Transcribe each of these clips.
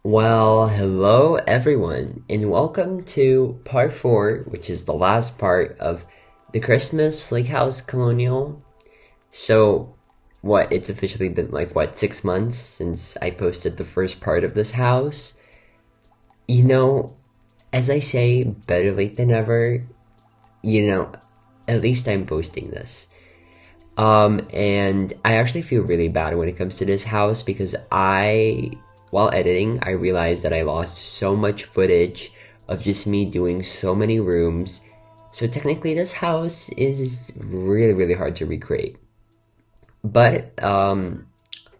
Well, hello everyone, and welcome to part 4, which is the last part of the Christmas Lakehouse Colonial. So, it's officially been 6 months since I posted the first part of this house. You know, as I say, better late than never, at least I'm posting this. And I actually feel really bad when it comes to this house because while editing, I realized that I lost so much footage of just me doing so many rooms. So technically this house is really, really hard to recreate. But,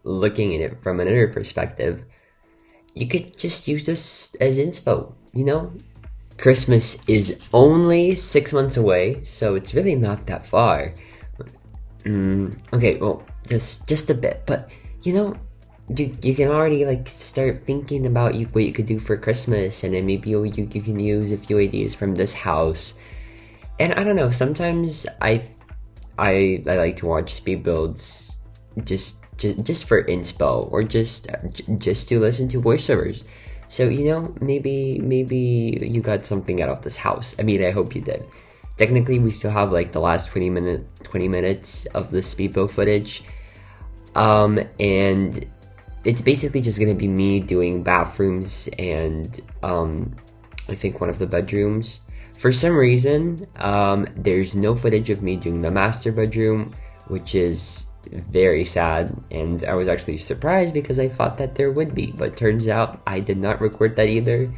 looking at it from another perspective, you could just use this as inspo, Christmas is only 6 months away, so it's really not that far. Okay, well, just a bit, but, you can already start thinking about what you could do for Christmas, and then maybe you can use a few ideas from this house. And I don't know, sometimes I like to watch speed builds just for inspo, or just to listen to voiceovers. So maybe you got something out of this house. I mean, I hope you did. Technically, we still have the last 20 minutes of the speed build footage, and it's basically just gonna be me doing bathrooms and I think one of the bedrooms. For some reason, there's no footage of me doing the master bedroom, which is very sad, and I was actually surprised because I thought that there would be, but turns out I did not record that either.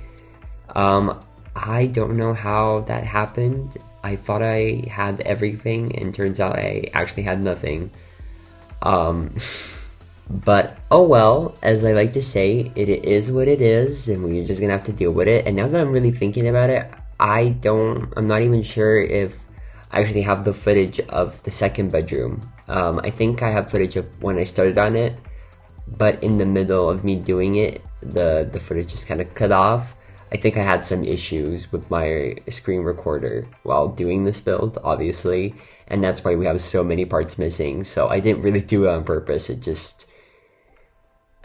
I don't know how that happened. I thought I had everything, and turns out I actually had nothing. But oh well, as I like to say, it is what it is, and we're just gonna have to deal with it. And now that I'm really thinking about it, I'm not even sure if I actually have the footage of the second bedroom. I think I have footage of when I started on it, but in the middle of me doing it, the footage just kind of cut off. I think I had some issues with my screen recorder while doing this build, obviously, and that's why we have so many parts missing. So I didn't really do it on purpose.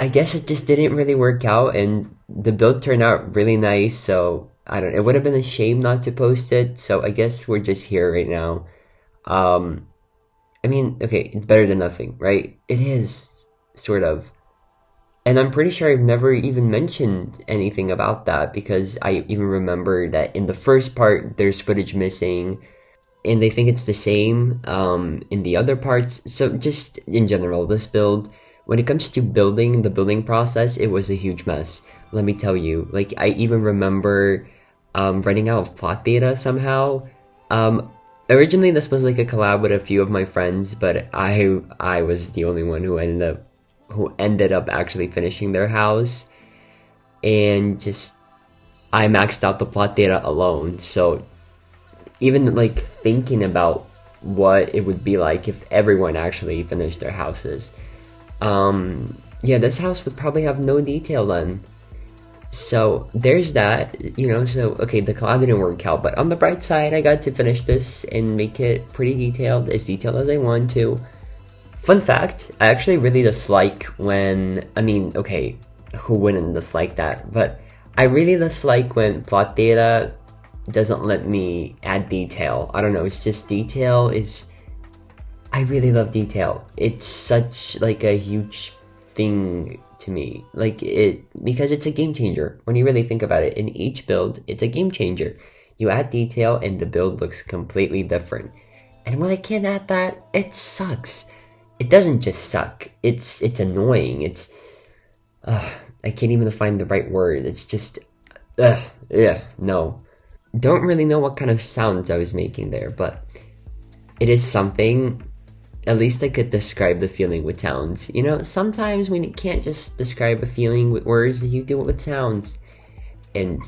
I guess it just didn't really work out, and the build turned out really nice, so it would have been a shame not to post it, so I guess we're just here right now. I mean, okay, it's better than nothing, right? It is, sort of. And I'm pretty sure I've never even mentioned anything about that, because I even remember that in the first part, there's footage missing, and they think it's the same in the other parts. So just in general, this build, when it comes to building, the building process, it was a huge mess. Let me tell you, I even remember running out of plot data somehow. Originally, this was a collab with a few of my friends, but I was the only one who ended up actually finishing their house, and I maxed out the plot data alone. So even thinking about what it would be like if everyone actually finished their houses, yeah, this house would probably have no detail then. So there's that, so okay, the collab didn't work out, but on the bright side, I got to finish this and make it pretty detailed as I want to. Fun fact, I actually really dislike okay, who wouldn't dislike that? But I really dislike when plot data doesn't let me add detail. I don't know, it's just I really love detail. It's such a huge thing to me. Because it's a game changer. When you really think about it, in each build, it's a game changer. You add detail and the build looks completely different. And when I can't add that, it sucks. It doesn't just suck. It's annoying. I can't even find the right word. It's just, no. Don't really know what kind of sounds I was making there, but it is something. At least I could describe the feeling with sounds. Sometimes when you can't just describe a feeling with words, you do it with sounds. And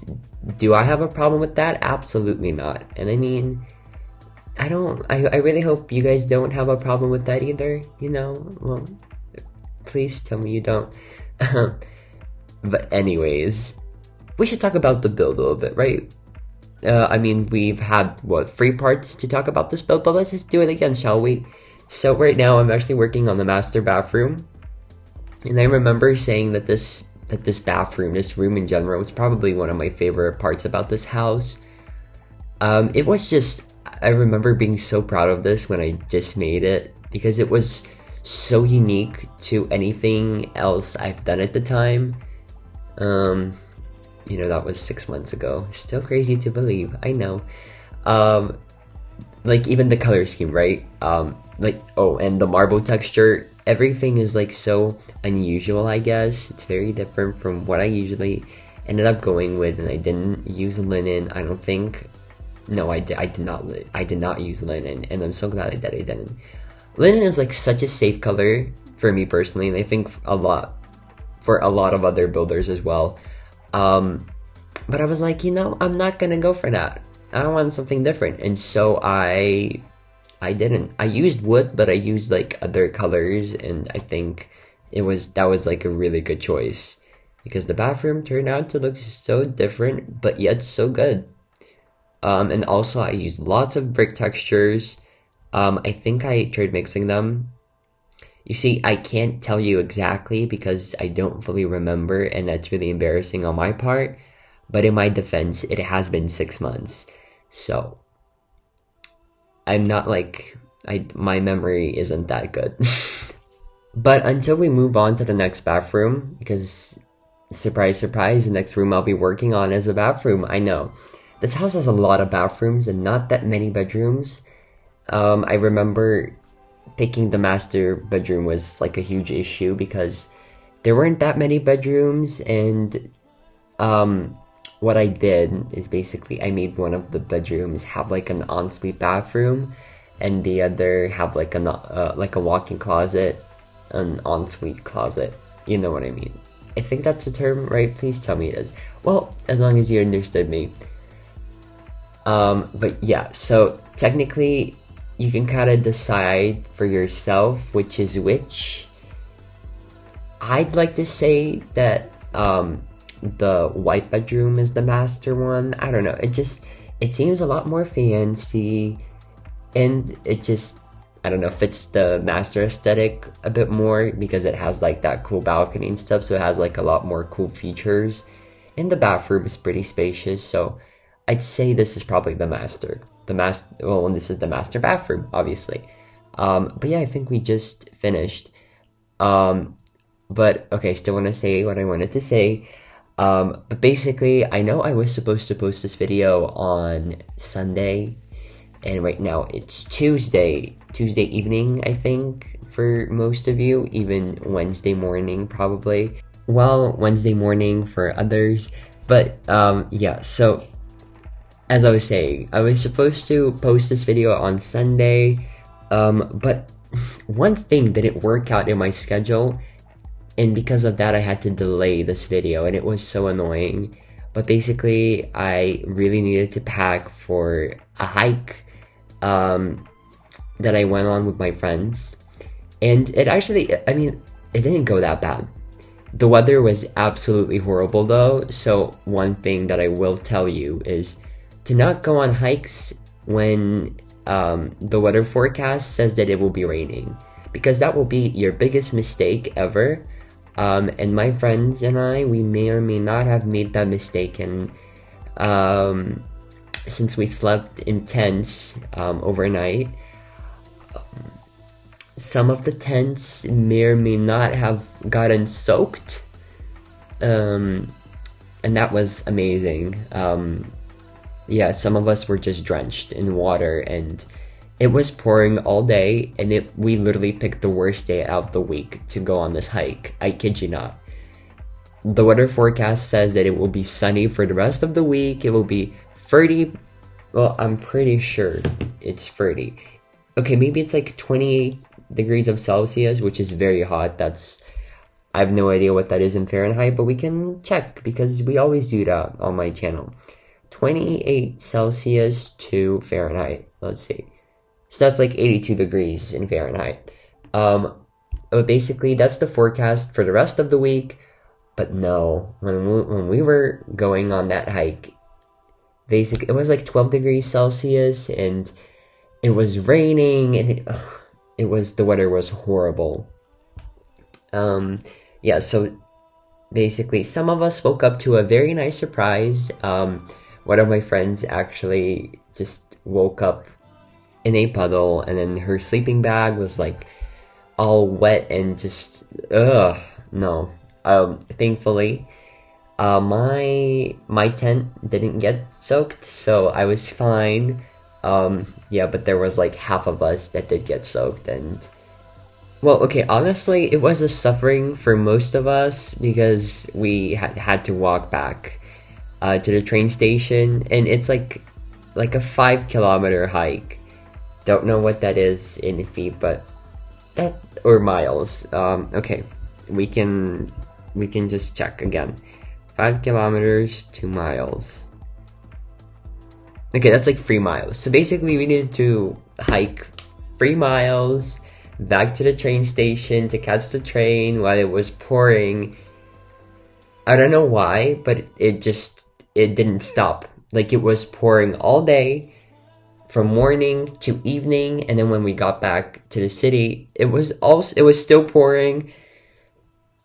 do I have a problem with that? Absolutely not. And I mean, I really hope you guys don't have a problem with that either, well, please tell me you don't. But anyways, we should talk about the build a little bit, right? We've had, 3 parts to talk about this build, but let's just do it again, shall we? So right now, I'm actually working on the master bathroom, and I remember saying that this that this bathroom, this room in general, was probably one of my favorite parts about this house. It was just, I remember being so proud of this when I just made it, because it was so unique to anything else I've done at the time. You know, that was 6 months ago. Still crazy to believe, I know. Like even the color scheme, right? Like, oh, and the marble texture, everything is like so unusual, I guess. It's very different from what I usually ended up going with, and I didn't use linen, I don't think. No, I did not use linen, and I'm so glad that I didn't. Linen is like such a safe color for me personally, and I think for a lot of other builders as well. But I was like, you know, I'm not gonna go for that. I want something different, and so I didn't. I used wood, but I used like other colors, and I think that was like a really good choice, because the bathroom turned out to look so different, but yet so good. And also I used lots of brick textures. I think I tried mixing them. You see, I can't tell you exactly because I don't fully remember, and that's really embarrassing on my part. But in my defense, it has been 6 months. So, I'm not like, my memory isn't that good. But until we move on to the next bathroom, because surprise, surprise, the next room I'll be working on is a bathroom, I know. This house has a lot of bathrooms and not that many bedrooms. I remember picking the master bedroom was like a huge issue because there weren't that many bedrooms, and what I did is basically I made one of the bedrooms have like an ensuite bathroom, and the other have like a walk-in closet, an ensuite closet. You know what I mean? I think that's the term, right? Please tell me it is. Well, as long as you understood me. But yeah, so technically you can kind of decide for yourself which is which. I'd like to say that the white bedroom is the master one. I don't know, it seems a lot more fancy, and it just, I don't know, fits the master aesthetic a bit more because it has like that cool balcony and stuff, so it has like a lot more cool features. And the bathroom is pretty spacious, so I'd say this is probably the master. Well, this is the master bathroom, obviously. But yeah, I think we just finished. But okay, still want to say what I wanted to say. But basically, I know I was supposed to post this video on Sunday, and right now it's Tuesday evening, I think, for most of you, even Wednesday morning, probably. Well, Wednesday morning for others. But, yeah, so as I was saying, I was supposed to post this video on Sunday, but one thing didn't work out in my schedule, and because of that I had to delay this video, and it was so annoying. But basically, I really needed to pack for a hike that I went on with my friends, and it actually, I mean, it didn't go that bad. The weather was absolutely horrible though, so one thing that I will tell you is to not go on hikes when the weather forecast says that it will be raining, because that will be your biggest mistake ever. And my friends and I, we may or may not have made that mistake, and since we slept in tents overnight, some of the tents may or may not have gotten soaked, and that was amazing. Yeah, some of us were just drenched in water, and it was pouring all day, and we literally picked the worst day out of the week to go on this hike. I kid you not. The weather forecast says that it will be sunny for the rest of the week. It will be 30, well, I'm pretty sure it's 30. Okay, maybe it's like 28 degrees of Celsius, which is very hot. I have no idea what that is in Fahrenheit, but we can check because we always do that on my channel. 28 Celsius to Fahrenheit. Let's see. So that's like 82 degrees in Fahrenheit. But basically, that's the forecast for the rest of the week. But no, when we were going on that hike, basically, it was like 12 degrees Celsius, and it was raining, and the weather was horrible. Yeah, so basically, some of us woke up to a very nice surprise. One of my friends actually just woke up in a puddle, and then her sleeping bag was like all wet and just no. Thankfully, my tent didn't get soaked, so I was fine. Yeah, but there was like half of us that did get soaked, and well, okay, honestly, it was a suffering for most of us because we had to walk back to the train station, and it's like a 5 kilometer hike. Don't know what that is in feet, but that, or miles. Okay, we can just check again. 5 kilometers, 2 miles. Okay, that's like 3 miles. So basically, we needed to hike 3 miles back to the train station to catch the train while it was pouring. I don't know why, but it didn't stop. Like, it was pouring all day from morning to evening, and then when we got back to the city, it was still pouring.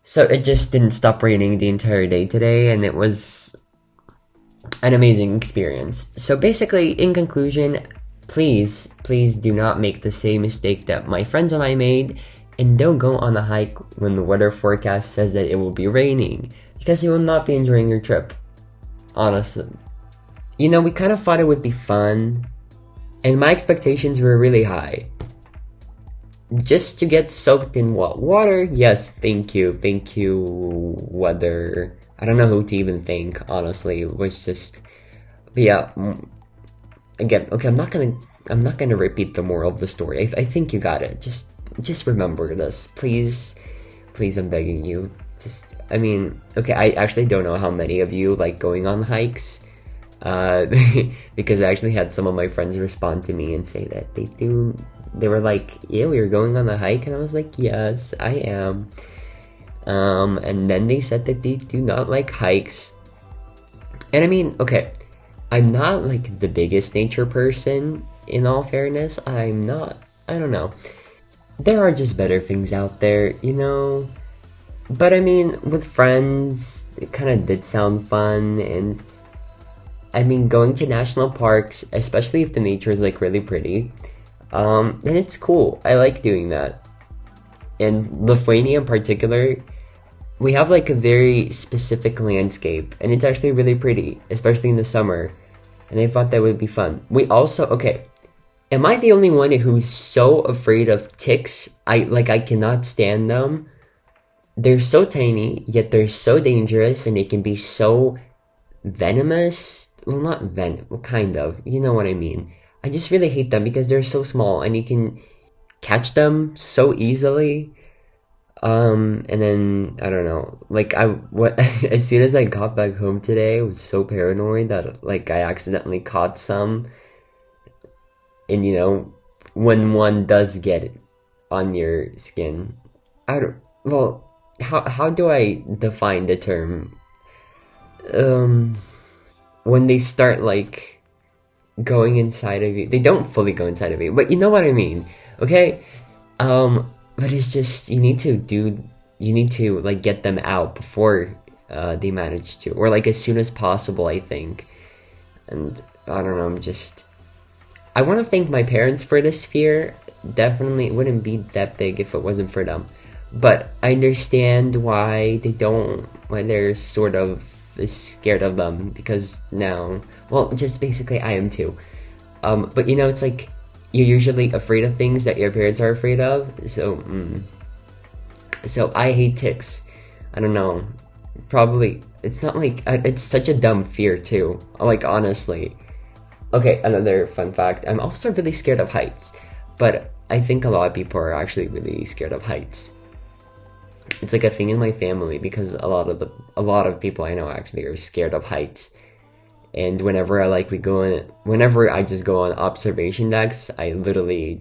So it just didn't stop raining the entire day today, and it was an amazing experience. So basically, in conclusion, please do not make the same mistake that my friends and I made, and don't go on a hike when the weather forecast says that it will be raining, because you will not be enjoying your trip. Honestly. You know, we kind of thought it would be fun, and my expectations were really high. Just to get soaked in what? Water? Yes, thank you, weather. I don't know who to even thank, honestly. It was just, but yeah. Again, okay, I'm not gonna repeat the moral of the story. I think you got it. Just remember this, please, I'm begging you. I mean, okay, I actually don't know how many of you like going on hikes, because I actually had some of my friends respond to me and say that they do. They were like, yeah, we were going on a hike, and I was like, yes, I am. And then they said that they do not like hikes. And I mean, okay, I'm not like the biggest nature person, in all fairness. I'm not, I don't know. There are just better things out there, you know? But I mean, with friends, it kind of did sound fun, and I mean, going to national parks, especially if the nature is like really pretty, and it's cool. I like doing that. In Lithuania in particular, we have like a very specific landscape, and it's actually really pretty, especially in the summer. And I thought that would be fun. We also, okay, am I the only one who's so afraid of ticks? I cannot stand them. They're so tiny, yet they're so dangerous, and they can be so venomous. Well, not venom, well, kind of. You know what I mean. I just really hate them because they're so small, and you can catch them so easily. And then, I don't know, like, as soon as I got back home today, I was so paranoid that, like, I accidentally caught some. And, you know, when one does get it on your skin, how do I define the term? When they start, like, going inside of you. They don't fully go inside of you, but you know what I mean, okay? But it's just, you need to like get them out before they manage to, or like as soon as possible, I think. And I don't know, I want to thank my parents for this fear. Definitely, it wouldn't be that big if it wasn't for them. But I understand why they're sort of scared of them, because now, well, just basically I am too. But you know, it's like, you're usually afraid of things that your parents are afraid of, so I hate ticks. I don't know, probably, it's not like, it's such a dumb fear too, like, honestly. Okay, another fun fact, I'm also really scared of heights, but I think a lot of people are actually really scared of heights. It's like a thing in my family, because a lot of people I know actually are scared of heights. And whenever I just go on observation decks, I literally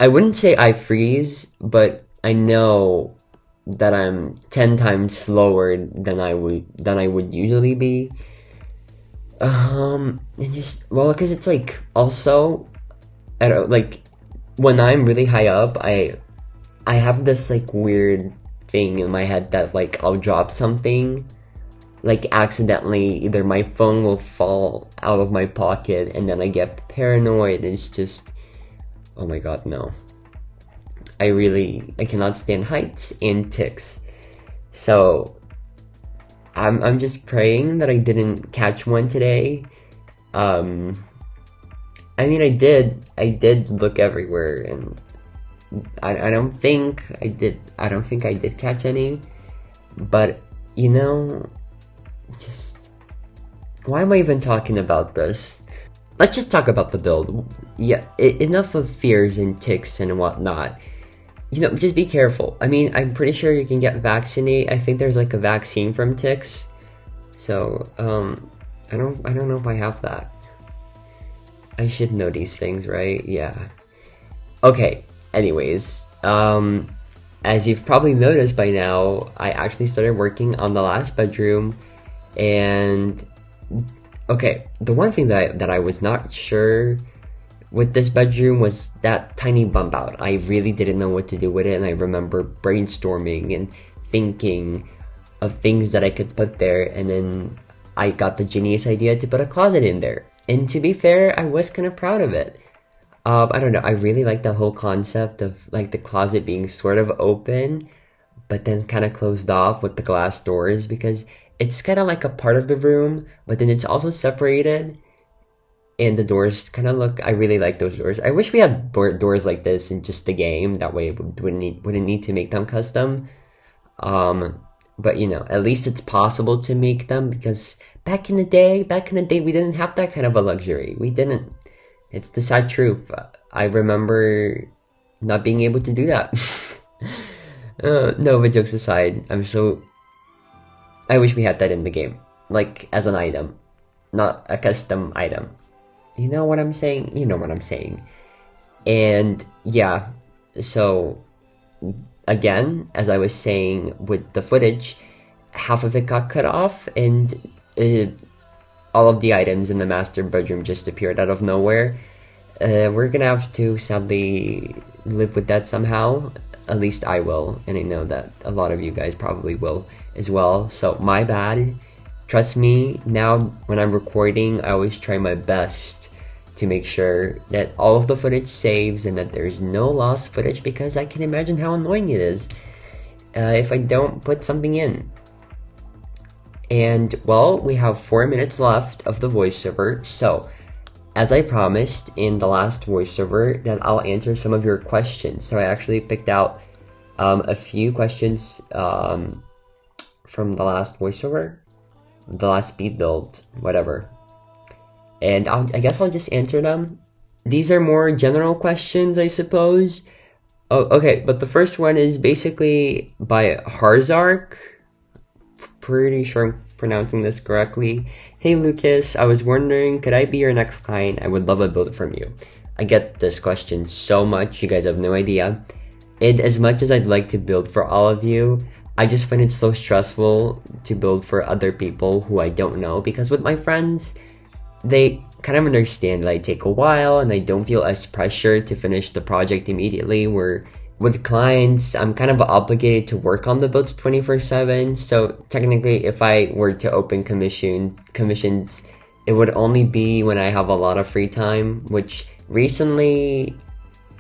I wouldn't say I freeze, but I know that I'm 10 times slower than I would usually be. And because it's like, also, I don't, like, when I'm really high up, I have this like weird thing in my head that like I'll drop something, like accidentally, either my phone will fall out of my pocket and then I get paranoid. It's just, oh my god, no. I cannot stand heights and ticks. So I'm just praying that I didn't catch one today. I mean, I did look everywhere, and I don't think I did catch any, but you know, just, why am I even talking about this? Let's just talk about the build. Yeah, enough of fears and ticks and whatnot. You know, just be careful. I mean, I'm pretty sure you can get vaccinated. I think there's like a vaccine from ticks. So, I don't know if I have that. I should know these things, right? Yeah. Okay, anyways, as you've probably noticed by now, I actually started working on the last bedroom, and okay, the one thing that I was not sure with this bedroom was that tiny bump out. I really didn't know what to do with it, and I remember brainstorming and thinking of things that I could put there, and then I got the genius idea to put a closet in there. And to be fair, I was kind of proud of it. I don't know, I really like the whole concept of like the closet being sort of open, but then kind of closed off with the glass doors, because it's kind of like a part of the room, but then it's also separated. And the doors kind of look, I really like those doors. I wish we had doors like this in just the game. That way we wouldn't need to make them custom. But you know, at least it's possible to make them, because back in the day, we didn't have that kind of a luxury. We didn't. It's the sad truth. I remember not being able to do that. No, but jokes aside, I wish we had that in the game. Like, as an item. Not a custom item. You know what I'm saying? You know what I'm saying. And, yeah. So, again, as I was saying with the footage, half of it got cut off, and all of the items in the master bedroom just appeared out of nowhere. We're gonna have to sadly live with that somehow. At least I will, and I know that a lot of you guys probably will as well. So my bad. Trust me, now when I'm recording, I always try my best to make sure that all of the footage saves and that there's no lost footage, because I can imagine how annoying it is if I don't put something in. And, well, we have 4 minutes left of the voiceover, so as I promised in the last voiceover, that I'll answer some of your questions. So I actually picked out a few questions from the last voiceover, the last speed build, whatever. And I guess I'll just answer them. These are more general questions, I suppose. Oh, okay, but the first one is basically by Harzark. Pretty sure I'm pronouncing this correctly. Hey Lucas, I was wondering, could I be your next client? I would love a build from you. I get this question so much, you guys have no idea. And as much as I'd like to build for all of you, I just find it so stressful to build for other people who I don't know, because with my friends, they kind of understand that I take a while and I don't feel as pressured to finish the project immediately, where with clients, I'm kind of obligated to work on the builds 24/7. So technically, if I were to open commissions, it would only be when I have a lot of free time, which recently,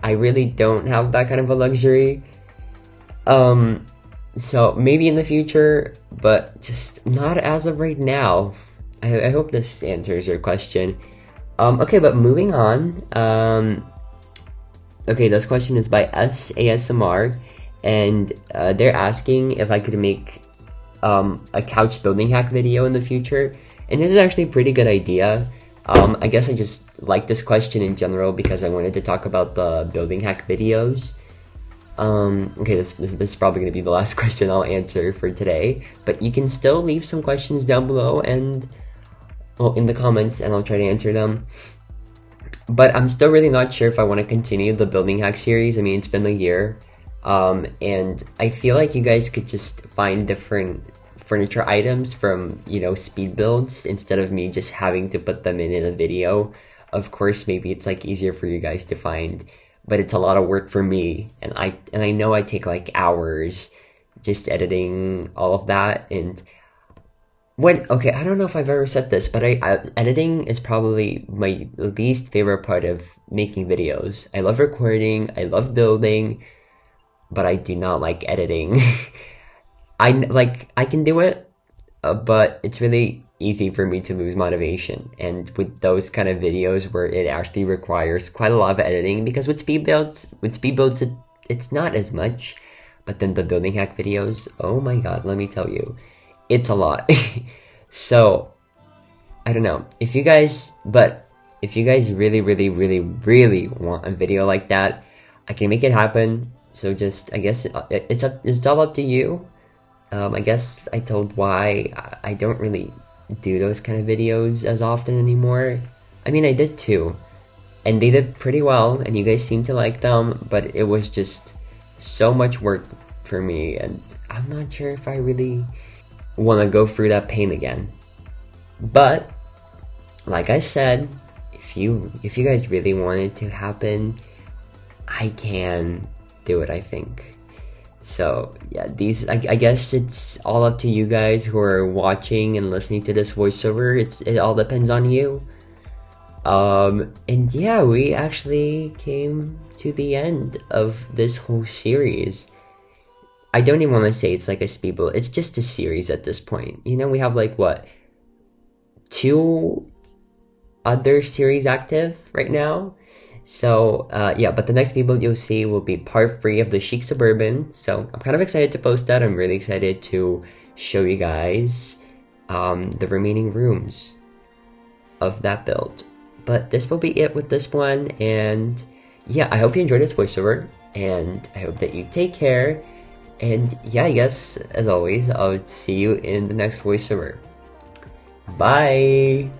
I really don't have that kind of a luxury. So maybe in the future, but just not as of right now. I hope this answers your question. Okay, but moving on. Okay, this question is by SASMR, and they're asking if I could make a couch building hack video in the future. And this is actually a pretty good idea. I guess I just like this question in general because I wanted to talk about the building hack videos. Okay, this is probably going to be the last question I'll answer for today, but you can still leave some questions down below and, well, in the comments, and I'll try to answer them. But I'm still really not sure if I want to continue the building hack series. I mean, it's been a year, and I feel like you guys could just find different furniture items from, you know, speed builds instead of me just having to put them in a video. Of course, maybe it's like easier for you guys to find, but it's a lot of work for me, and I know I take like hours just editing all of that. And okay, I don't know if I've ever said this, but editing is probably my least favorite part of making videos. I love recording, I love building, but I do not like editing. I can do it, but it's really easy for me to lose motivation. And with those kind of videos where it actually requires quite a lot of editing, because with speed builds, it's not as much. But then the building hack videos, oh my god, let me tell you, it's a lot. So I don't know if you guys really want a video like that, I can make it happen. So just, I guess it's all up to you. I guess I told why I don't really do those kind of videos as often anymore. I mean, I did too, and they did pretty well, and you guys seem to like them, but it was just so much work for me, and I'm not sure if I really want to go through that pain again. But like I said, if you guys really want it to happen, I can do it, I think. So yeah, I guess it's all up to you guys who are watching and listening to this voiceover. It all depends on you. And yeah, we actually came to the end of this whole series. I don't even want to say it's like a speed build. It's just a series at this point. You know, we have like what, 2 other series active right now. So yeah, but the next speed build you'll see will be part 3 of the Chic Suburban. So I'm kind of excited to post that. I'm really excited to show you guys the remaining rooms of that build. But this will be it with this one, and yeah, I hope you enjoyed this voiceover, and I hope that you take care. And yeah, I guess as always, I'll see you in the next voiceover. Bye!